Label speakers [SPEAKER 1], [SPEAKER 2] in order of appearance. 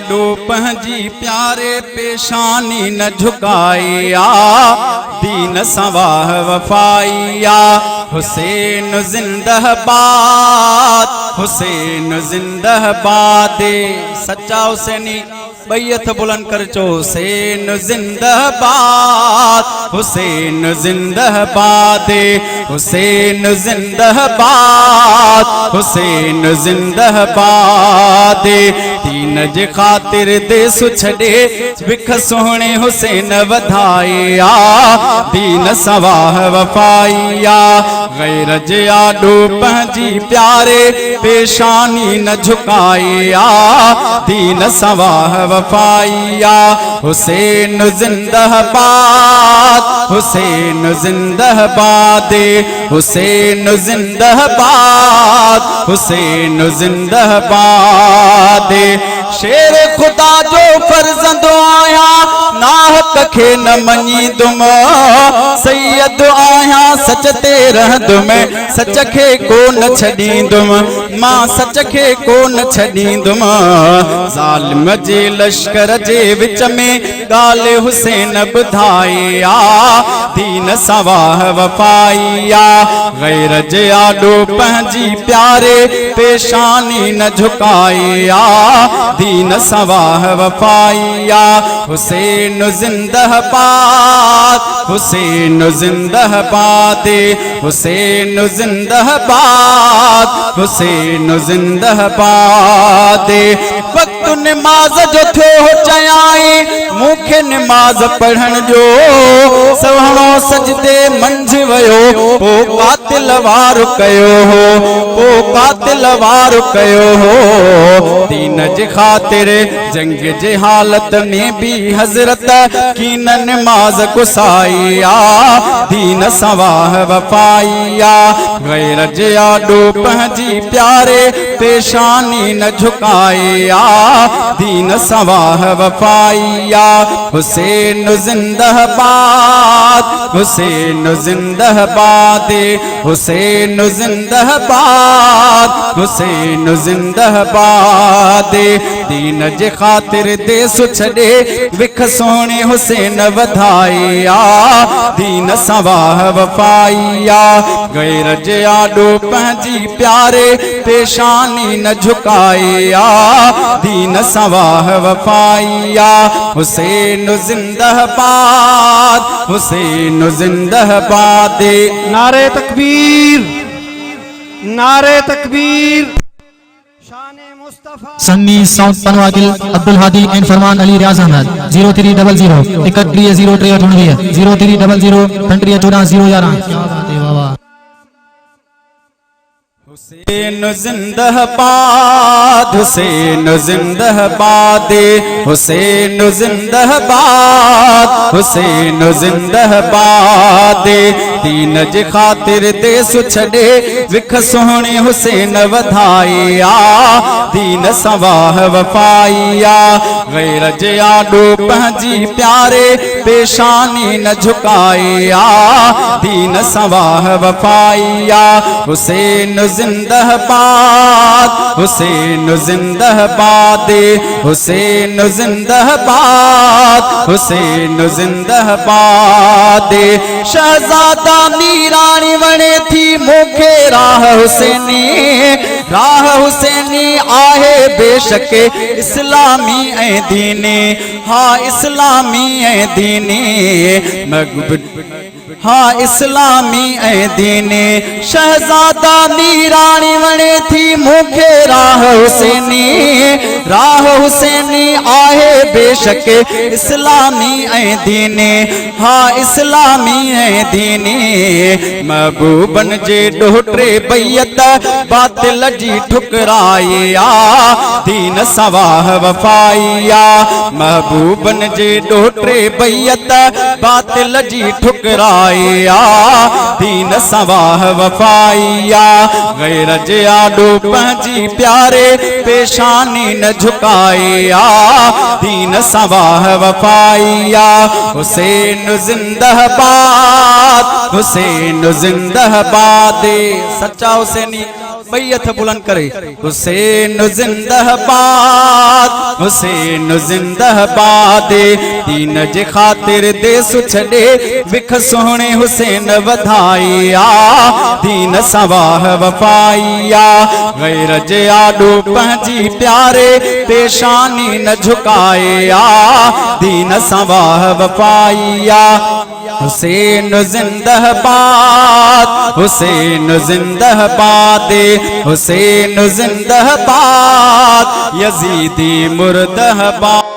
[SPEAKER 1] आडो पंहिंजी प्यारे पेशानी न झुकाया दीन सवाह वफाइया हुसैन जिंदाबाद हुसैन जिंदाबाद सच्चा हुसैनी बैयत बुलंद कर चो हुसैन जिंदाबाद हुसैन जिंदाबाद हुसैन जिंदाबाद हुसैन जिंदाबाद दीन जे खातिर देस छड़े विख सोहणे हुसैन वधाया दीन सवाह वफाइया गैर जे आडो पंहिंजी प्यारे पेशानी न झुकाया दीन सवाह वफाइया हुसैन जिंदाबाद हुसैन जिंदाबाद हुसैन जिंदाबाद हुसैन जिंदाबाद शेर खुदा जो फर्जंद आया नाहक खे न मनी दुम सैयद आया सच ते रहंदुम सच खे कोन छॾींदुम मां सच खे कोन छॾींदुम ज़ालिम जे लश्कर जे विच में ॻाल्हि हुसैन ॿुधाया दीन सवाह वफाइया गैर जे आडो पंहिंजी प्यारे पेशानी न झुकाया दीन सवाह वफाइया हुसैन जिंदाबाद हुसैन जिंदाबाद हुसैन जिंदाबाद हुसैन जिंदाबाद वक्त नमाज जो थियो चयाई मूंखे नमाज पढ़ण जो सवणो सजदे मंझ वयो पो कातिल वार कयो हो पो कातिल वार कयो हो दीन जे खातिर जंग जे हालत में भी हजरत की नमाज कुसाइया दीन सवाह वफाइया गैर जे आडो पंहिंजी प्यारे पेशानी न झुकाया दीन सवाह वफाइया हुसैन जिंदाबाद हुसैन जिंदाबाद हुसैन जिंदाबाद हुसैन जिंदाबाद दीन जे खातिर देस छड़े विख सोहणे हुसैन वधाया दीन सवाह वफाइया गैर जे आडो पंहिंजी प्यारे पेशानी न झुकाया दीन सवाह वफाइया हुसैन जिंदाबाद हुसैन जिंदाबाद
[SPEAKER 2] नारे तकबीर नारे तकबीर
[SPEAKER 3] सन्नी साउंड पनवाकिल अब्दुल हादी एंड फरमान अली रियाज अहमद 0300 31 03 0300 14 11
[SPEAKER 1] हुसैन जिंदाबाद हुसैन जिंदाबाद हुसैन जिंदाबाद हुसैन जिंदाबाद दीन जे खातिर देस छड़े विख सोहणे हुसैन वधाया दीन सवाह वफाइया गैर जे आडो पंहिंजी प्यारे पेशानी न झुकाया दीन सवाह वफाइया हुसैन जिंदाबाद हुसैन जिंदाबाद हुसैन जिंदाबाद हुसैन जिंदाबाद शहजादा मीरानी वणे थी मूंखे राह हुसैनी आहे बेशक इस्लामी ऐं दीनी हाँ इस्लामी ऐं दीनी हाँ इस्लामी ऐं दीनी शहजादा मीरानी वणे थी मूंखे राह हुसैनी आहे बेशक इस्लामी ऐं दीनी हाँ इस्लामी ऐं दीनी महबूबन जे ॾोहटे बैयत बातिल जी ठुकराया दीन सवाह वफाइया महबूबन जे ॾोहटे बैयत बातिल जी ठुकराया दीन सवाह वफाइया गैर जे आडो पंहिंजी प्यारे पेशानी न झुकाया दीन सवाह वफाइया हुसैन जिंदाबाद हुसैन जिंदाबाद सच्चा हुसैनी बैयत बुलंद करे। हुसैन जिंदाबाद, हुसैन जिंदाबाद, दीन जे खातिर देस छड़े विख सोहणे हुसैन वधाइया, दीन सवाह वफाइया, गैर जे आडो पंहिंजी प्यारे पेशानी न झुकाया, दीन सवाह वफाइया। हुसैन जिंदाबाद, हुसैन जिंदाबाद, हुसैन जिंदाबाद, यजीदी मुर्दाबाद।